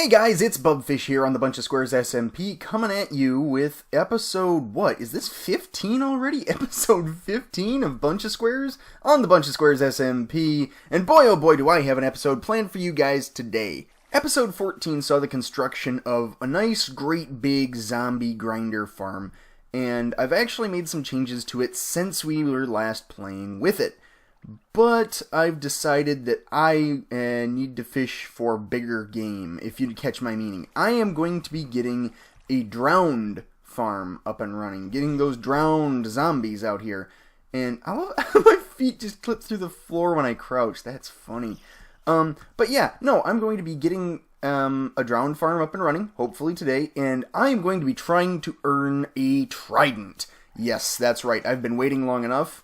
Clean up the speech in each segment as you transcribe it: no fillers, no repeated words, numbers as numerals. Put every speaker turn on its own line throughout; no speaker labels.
Hey guys, it's Bubfish here on the BunchaSquares SMP, coming at you with episode, what, is this 15 already? Episode 15 of BunchaSquares on the BunchaSquares SMP, and boy oh boy do I have an episode planned for you guys today. Episode 14 saw the construction of a nice, great big zombie grinder farm, and I've actually made some changes to it since we were last playing with it. But I've decided that I need to fish for bigger game, if you'd catch my meaning. I am going to be getting a drowned farm up and running, getting those drowned zombies out here. And I love how my feet just clip through the floor when I crouch. That's funny. But yeah, no, I'm going to be getting a drowned farm up and running, hopefully today, and I'm going to be trying to earn a trident. Yes, that's right. I've been waiting long enough.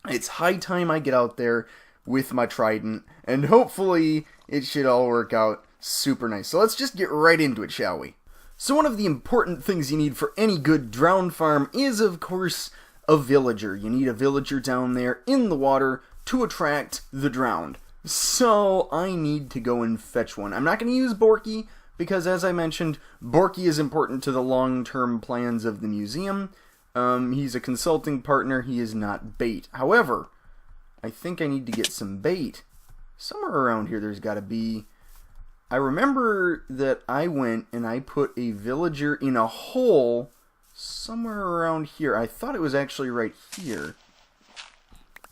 It's high time I get out there with my trident, and hopefully it should all work out super nice. So let's just get right into it, shall we? So one of the important things you need for any good drowned farm is, of course, a villager. You need a villager down there in the water to attract the drowned. So I need to go and fetch one. I'm not going to use Borky, because as I mentioned, Borky is important to the long-term plans of the museum. He's a consulting partner, he is not bait. However, I think I need to get some bait. Somewhere around here there's got to be... I remember that I went and I put a villager in a hole somewhere around here. I thought it was actually right here.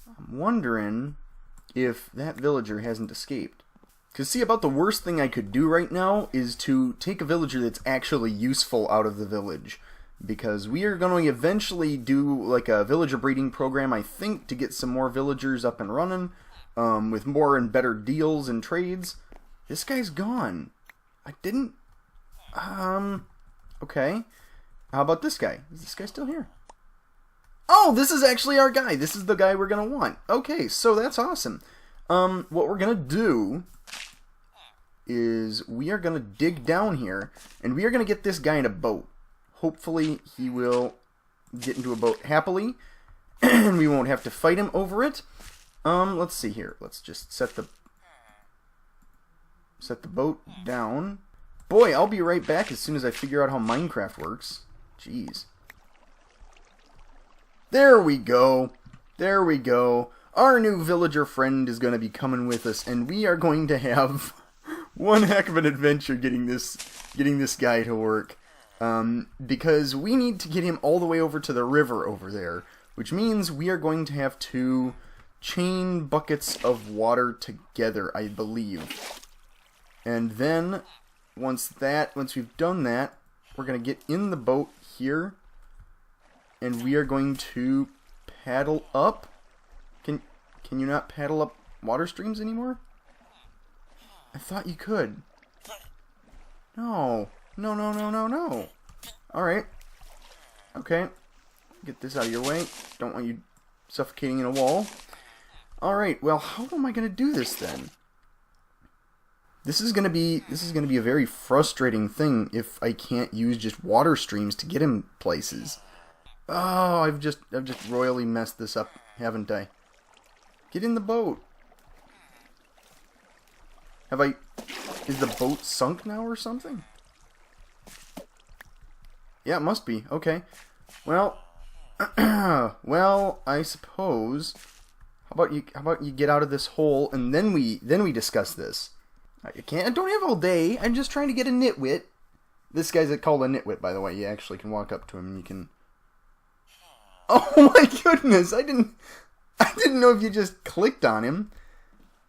I'm wondering if that villager hasn't escaped. Because see, about the worst thing I could do right now is to take a villager that's actually useful out of the village. Because we are going to eventually do like a villager breeding program, I think, to get some more villagers up and running, with more and better deals and trades. This guy's gone. I didn't... okay. How about this guy? Is this guy still here? Oh, this is actually our guy. This is the guy we're going to want. Okay, so that's awesome. What we're going to do is we are going to dig down here, and we are going to get this guy in a boat. Hopefully he will get into a boat happily, and we won't have to fight him over it. Let's see here. Let's just set the boat down. Boy, I'll be right back as soon as I figure out how Minecraft works. Jeez. There we go. There we go. Our new villager friend is going to be coming with us, and we are going to have one heck of an adventure getting this guy to work. Because we need to get him all the way over to the river over there, which means we are going to have to chain buckets of water together, I believe. And then, once we've done that, we're going to get in the boat here, and we are going to paddle up. Can you not paddle up water streams anymore? I thought you could. No. No. Alright. Okay. Get this out of your way. Don't want you suffocating in a wall. Alright, well, how am I going to do this then? This is going to be a very frustrating thing if I can't use just water streams to get him places. Oh, I've just royally messed this up, haven't I? Get in the boat. Is the boat sunk now or something? Yeah, it must be. Okay. Well, well, I suppose. How about you get out of this hole and then we discuss this. I don't have all day. I'm just trying to get a nitwit. This guy's called a nitwit, by the way. You actually can walk up to him and you can. Oh my goodness! I didn't know if you just clicked on him.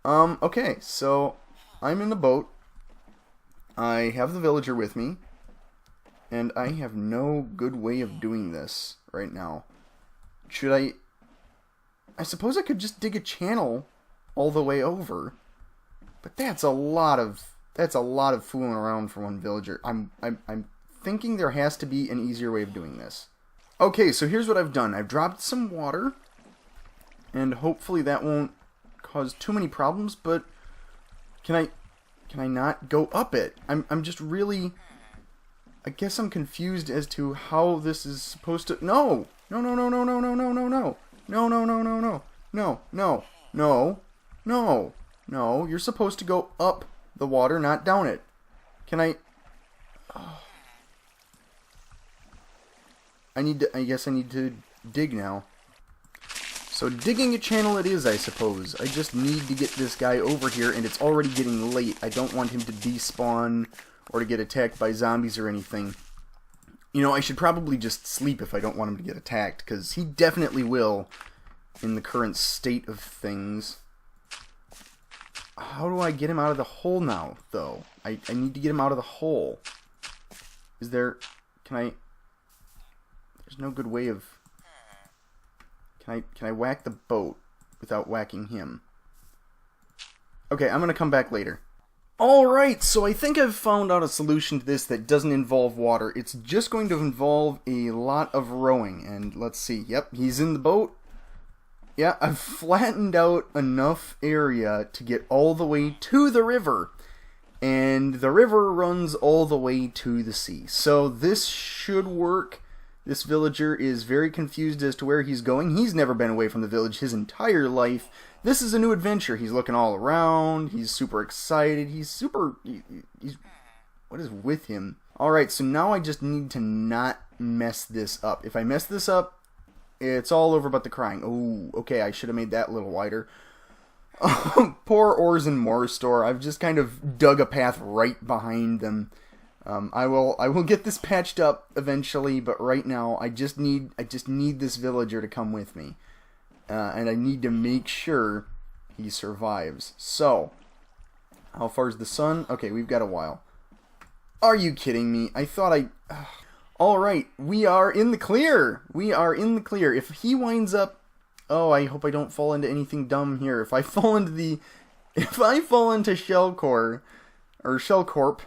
Okay, so I'm in the boat. I have the villager with me. And I have no good way of doing this right now. Should I suppose I could just dig a channel all the way over. But that's a lot of fooling around for one villager. I'm thinking there has to be an easier way of doing this. Okay, so here's what I've done. I've dropped some water, and hopefully that won't cause too many problems, but can I not go up it? I'm just really... I guess I'm confused as to how this is supposed to... No! No. No, you're supposed to go up the water, not down it. Can I... I guess I need to dig now. So digging a channel it is, I suppose. I just need to get this guy over here, and it's already getting late. I don't want him to despawn or to get attacked by zombies or anything. You know, I should probably just sleep if I don't want him to get attacked, because he definitely will in the current state of things. How do I get him out of the hole now, though? I need to get him out of the hole. Is there... Can I... There's no good way of... Can I whack the boat without whacking him? Okay, I'm gonna come back later. Alright, so I think I've found out a solution to this that doesn't involve water. It's just going to involve a lot of rowing. And let's see. Yep, he's in the boat. Yeah, I've flattened out enough area to get all the way to the river. And the river runs all the way to the sea. So this should work. This villager is very confused as to where he's going. He's never been away from the village his entire life. This is a new adventure. He's looking all around. He's super excited. He's what is with him? Alright, so now I just need to not mess this up. If I mess this up, it's all over but the crying. Oh, okay, I should have made that a little wider. Poor Ores and More Store. I've just kind of dug a path right behind them. I will get this patched up eventually, but right now I just need this villager to come with me, and I need to make sure he survives. So, how far is the sun? Okay, we've got a while. Are you kidding me? I thought I. All right, we are in the clear. We are in the clear. If he winds up, oh, I hope I don't fall into anything dumb here. If I fall into Shellcore or Shellcorp.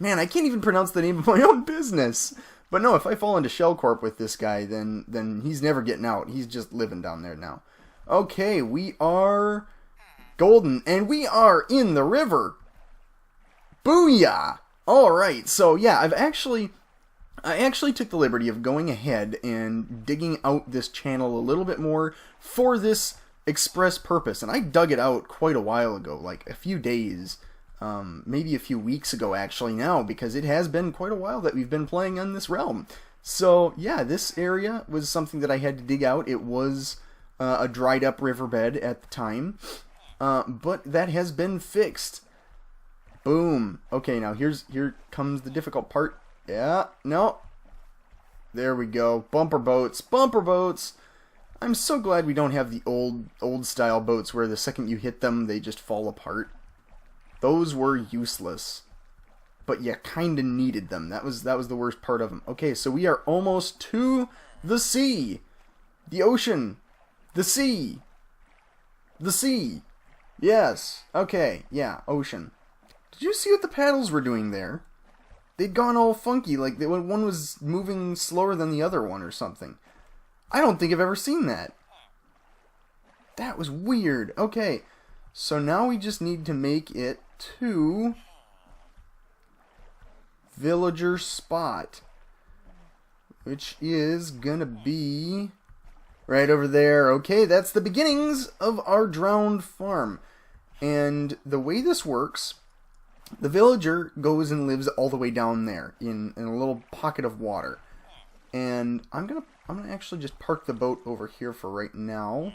Man, I can't even pronounce the name of my own business. But no, if I fall into Shellcorp with this guy, then he's never getting out. He's just living down there now. Okay, we are golden, and we are in the river. Booyah! Alright, so yeah, I actually took the liberty of going ahead and digging out this channel a little bit more for this express purpose. And I dug it out quite a while ago, like a few days. Maybe a few weeks ago actually now, because it has been quite a while that we've been playing on this realm. So yeah, this area was something that I had to dig out. It was a dried up riverbed at the time, but that has been fixed. Boom. Okay, now here comes the difficult part. Yeah, no. There we go. Bumper boats. Bumper boats. I'm so glad we don't have the old style boats where the second you hit them they just fall apart. Those were useless, but you kinda needed them. That was the worst part of them. Okay, so we are almost to the sea, the ocean, the sea, the sea. Yes. Okay. Yeah. Ocean. Did you see what the paddles were doing there? They'd gone all funky, like one was moving slower than the other one or something. I don't think I've ever seen that. That was weird. Okay. So now we just need to make it to villager spot, which is gonna be right over there. Okay, that's the beginnings of our drowned farm. And the way this works, the villager goes and lives all the way down there in a little pocket of water. And I'm gonna actually just park the boat over here for right now.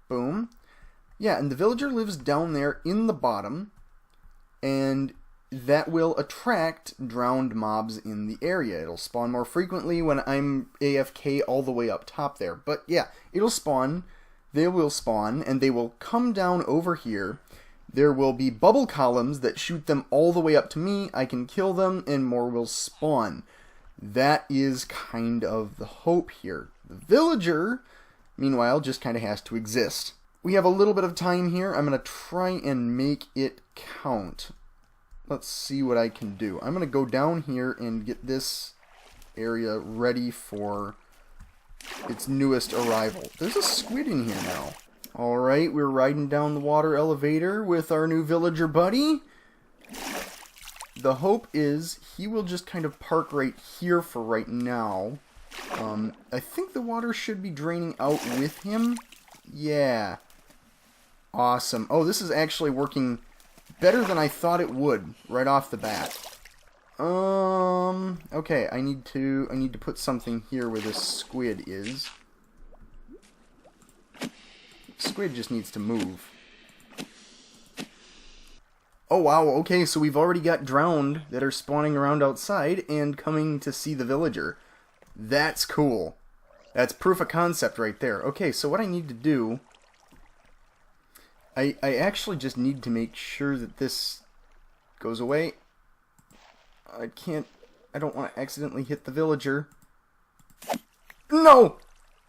Boom. Yeah, and the villager lives down there in the bottom, and that will attract drowned mobs in the area. It'll spawn more frequently when I'm AFK all the way up top there. But yeah, it'll spawn, they will spawn, and they will come down over here. There will be bubble columns that shoot them all the way up to me. I can kill them, and more will spawn. That is kind of the hope here. The villager, meanwhile, just kind of has to exist. We have a little bit of time here. I'm going to try and make it count. Let's see what I can do. I'm going to go down here and get this area ready for its newest arrival. There's a squid in here now. Alright, we're riding down the water elevator with our new villager buddy. The hope is he will just kind of park right here for right now. I think the water should be draining out with him. Yeah. Awesome. Oh, this is actually working better than I thought it would right off the bat. Okay, I need to put something here where this squid is. Squid just needs to move. Oh wow, okay, so we've already got drowned that are spawning around outside and coming to see the villager. That's cool. That's proof of concept right there. Okay, so what I need to do... I actually just need to make sure that this goes away. I don't want to accidentally hit the villager. No!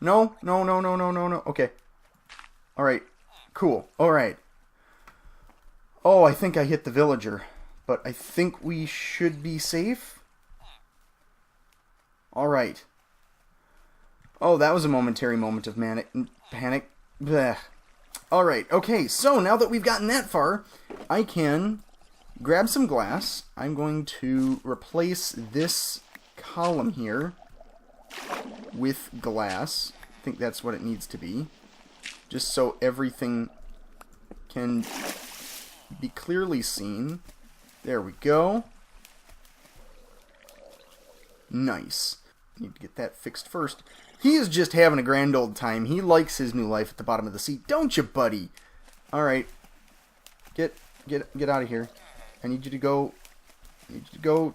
No, no, no, no, no, no, no. Okay. Alright. Cool. Alright. Oh, I think I hit the villager. But I think we should be safe. Alright. Oh, that was a momentary moment of panic. Blech. Alright, okay, so now that we've gotten that far, I can grab some glass. I'm going to replace this column here with glass. I think that's what it needs to be. Just so everything can be clearly seen. There we go. Nice. Need to get that fixed first. He is just having a grand old time. He likes his new life at the bottom of the sea. Don't you, buddy? Alright. Get out of here. I need you to go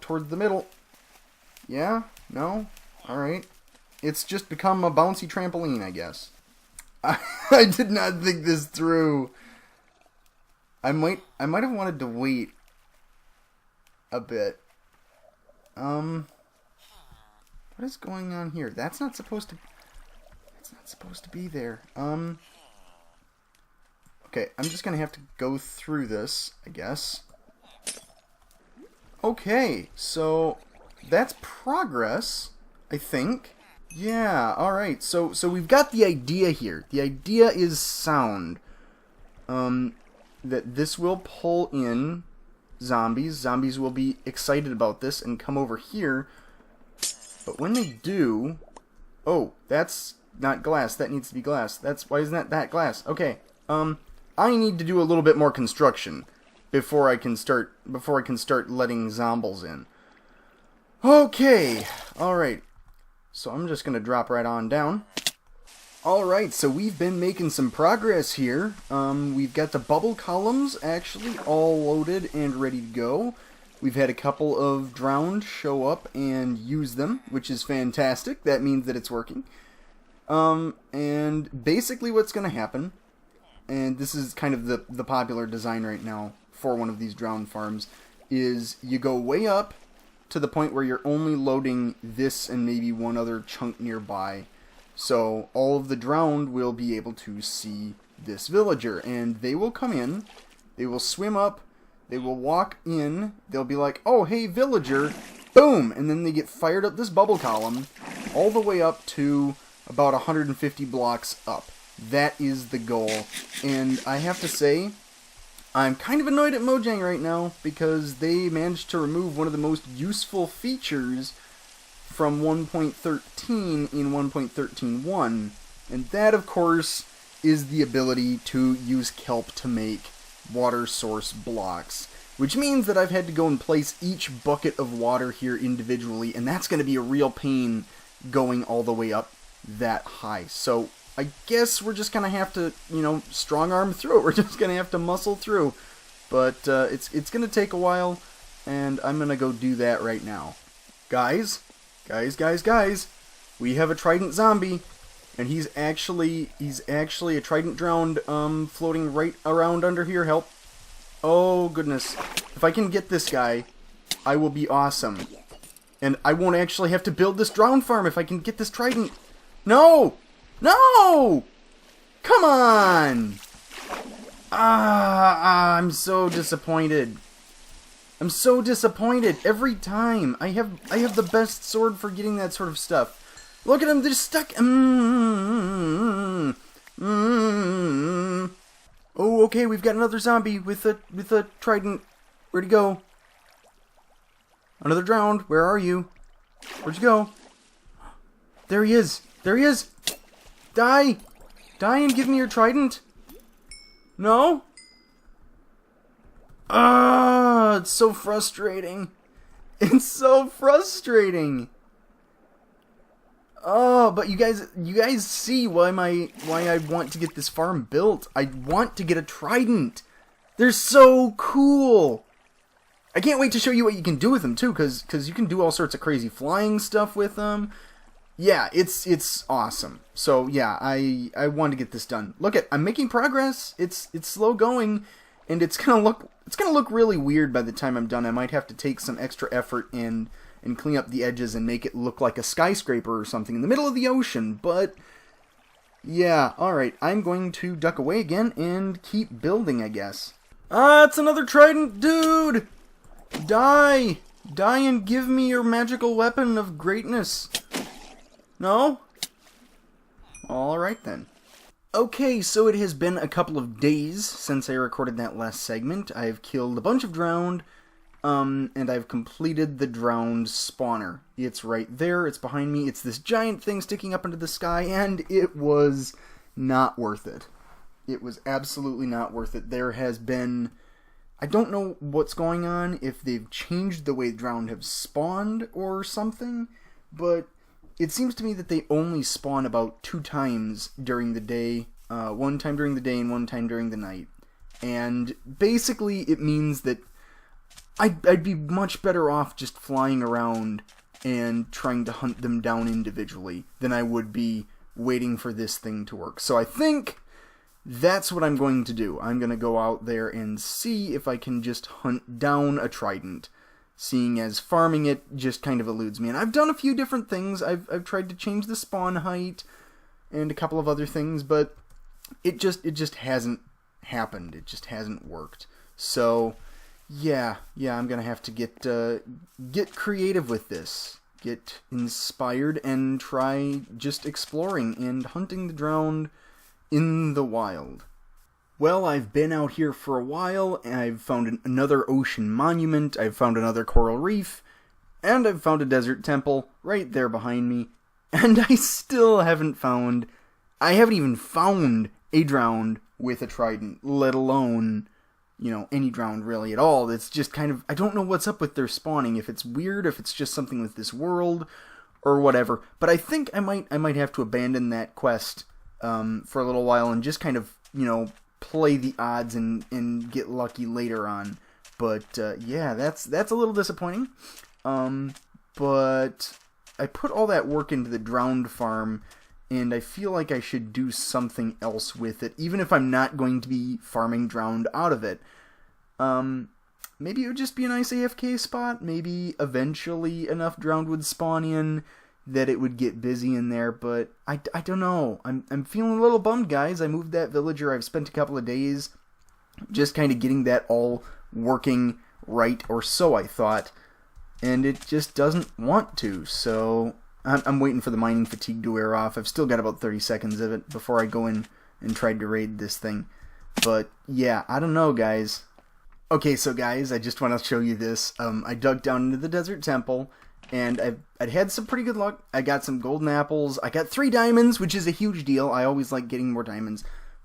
toward the middle. Yeah? No? Alright. It's just become a bouncy trampoline, I guess. I did not think this through. I might have wanted to wait a bit. What is going on here? That's not supposed to be there. Okay, I'm just gonna have to go through this, I guess. Okay, so that's progress, I think. Yeah, alright, so we've got the idea here. The idea is sound. That this will pull in zombies. Zombies will be excited about this and come over here. But when they do... Oh, that's not glass. That needs to be glass. Why isn't that glass? Okay. I need to do a little bit more construction before I can start letting zombies in. Okay. Alright. So I'm just gonna drop right on down. Alright, so we've been making some progress here. We've got the bubble columns actually all loaded and ready to go. We've had a couple of drowned show up and use them, which is fantastic. That means that it's working. And basically what's going to happen, and this is kind of the popular design right now for one of these drowned farms, is you go way up to the point where you're only loading this and maybe one other chunk nearby. So all of the drowned will be able to see this villager, and they will come in, they will swim up, they will walk in, they'll be like, oh, hey, villager, boom, and then they get fired up this bubble column all the way up to about 150 blocks up. That is the goal, and I have to say, I'm kind of annoyed at Mojang right now because they managed to remove one of the most useful features from 1.13 in 1.13.1, and that, of course, is the ability to use kelp to make water source blocks, which means that I've had to go and place each bucket of water here individually, and that's going to be a real pain going all the way up that high. So I guess we're just going to have to, strong arm through it. We're just going to have to muscle through, but it's going to take a while, and I'm going to go do that right now. Guys, we have a trident zombie, and he's actually a trident drowned, floating right around under here. Help. Oh, goodness. If I can get this guy, I will be awesome. And I won't actually have to build this drowned farm if I can get this trident. No! No! Come on! I'm so disappointed. I'm so disappointed every time. I have the best sword for getting that sort of stuff. Look at him, they're stuck. Oh, okay, we've got another zombie with a trident. Where'd he go? Another drowned. Where are you? Where'd you go? There he is. There he is. Die. Die and give me your trident. No? It's so frustrating. It's so frustrating. Oh, but you guys see why I want to get this farm built. I want to get a trident. They're so cool. I can't wait to show you what you can do with them too, because you can do all sorts of crazy flying stuff with them. Yeah, it's awesome. So yeah, I want to get this done. Look I'm making progress. It's slow going, and it's gonna look really weird by the time I'm done. I might have to take some extra effort and clean up the edges and make it look like a skyscraper or something in the middle of the ocean. But yeah, all right. I'm going to duck away again and keep building, I guess. Ah, it's another trident, dude. Die and give me your magical weapon of greatness. No? Alright then. Okay, so it has been a couple of days since I recorded that last segment. I've killed a bunch of drowned, and I've completed the drowned spawner. It's right there, it's behind me, it's this giant thing sticking up into the sky, and it was not worth it. It was absolutely not worth it. There has been... I don't know what's going on, if they've changed the way drowned have spawned or something, but it seems to me that they only spawn about 2 times during the day, one time during the day and one time during the night. And basically it means that I'd be much better off just flying around and trying to hunt them down individually than I would be waiting for this thing to work. So I think that's what I'm going to do. I'm going to go out there and see if I can just hunt down a trident, seeing as farming it just kind of eludes me. And I've done a few different things. I've tried to change the spawn height and a couple of other things, but it just hasn't happened. It just hasn't worked. So yeah, I'm going to have to get creative with this. Get inspired and try just exploring and hunting the drowned in the wild. Well, I've been out here for a while, and I've found another ocean monument, I've found another coral reef, and I've found a desert temple right there behind me, and I still haven't even found a drowned with a trident, let alone, any drowned really at all. It's just kind of, I don't know what's up with their spawning, if it's weird, if it's just something with this world, or whatever, but I think I might have to abandon that quest for a little while and just kind of, play the odds and get lucky later on. But yeah, that's a little disappointing. But I put all that work into the drowned farm, and I feel like I should do something else with it, even if I'm not going to be farming drowned out of it. Maybe it would just be a nice AFK spot. Maybe eventually enough drowned would spawn in that it would get busy in there, but I don't know. I'm feeling a little bummed, guys. I moved that villager. I've spent a couple of days just kind of getting that all working right, or so I thought, and it just doesn't want to, so I'm waiting for the mining fatigue to wear off. I've still got about 30 seconds of it before I go in and try to raid this thing. But yeah, I don't know, guys. Okay, so guys, I just want to show you this. I dug down into the desert temple, and I'd had some pretty good luck. I got some golden apples. I got 3 diamonds, which is a huge deal. I always like getting more diamonds.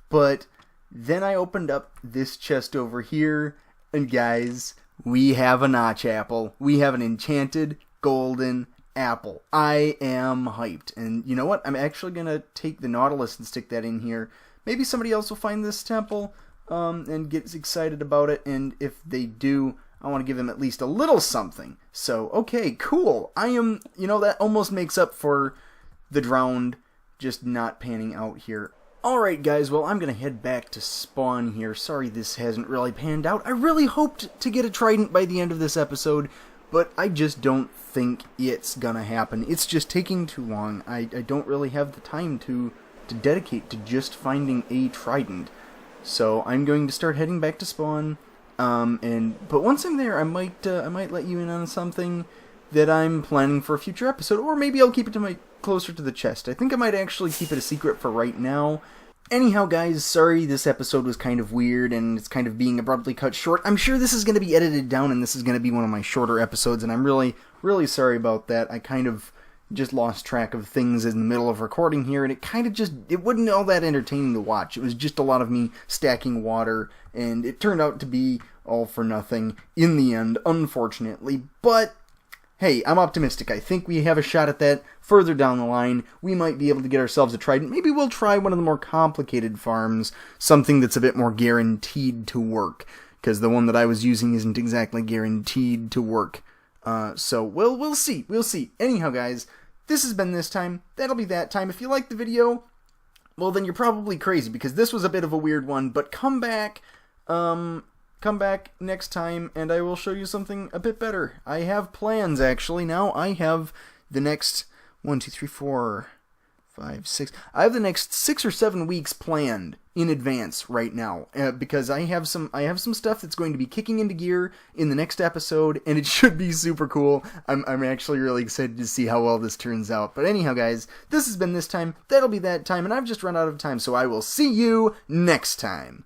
But then I opened up this chest over here, and guys, we have a notch apple. We have an enchanted golden apple. I am hyped. And you know what? I'm actually going to take the Nautilus and stick that in here. Maybe somebody else will find this temple and get excited about it. And if they do, I want to give them at least a little something. So, okay, cool. I am, that almost makes up for the drowned just not panning out here. Alright, guys, well, I'm going to head back to spawn here. Sorry this hasn't really panned out. I really hoped to get a trident by the end of this episode, but I just don't think it's going to happen. It's just taking too long. I don't really have the time to dedicate to just finding a trident. So I'm going to start heading back to spawn. But once I'm there, I might let you in on something that I'm planning for a future episode, or maybe I'll keep it closer to the chest. I think I might actually keep it a secret for right now. Anyhow, guys, sorry this episode was kind of weird and it's kind of being abruptly cut short. I'm sure this is going to be edited down and this is going to be one of my shorter episodes, and I'm really, really sorry about that. I kind of just lost track of things in the middle of recording here, and it wasn't all that entertaining to watch. It was just a lot of me stacking water, and it turned out to be all for nothing in the end, unfortunately. But hey, I'm optimistic. I think we have a shot at that further down the line. We might be able to get ourselves a trident. Maybe we'll try one of the more complicated farms, something that's a bit more guaranteed to work, because the one that I was using isn't exactly guaranteed to work. So we'll see. We'll see. Anyhow, guys, this has been this time. That'll be that time. If you liked the video, well, then you're probably crazy, because this was a bit of a weird one, but come back next time, and I will show you something a bit better. I have plans, actually. Now I have the next 1, 2, 3, 4, 5, 6. I have the next 6 or 7 weeks planned in advance right now, because I have some stuff that's going to be kicking into gear in the next episode, and it should be super cool. I'm actually really excited to see how well this turns out. But anyhow, guys, this has been this time. That'll be that time, and I've just run out of time, so I will see you next time.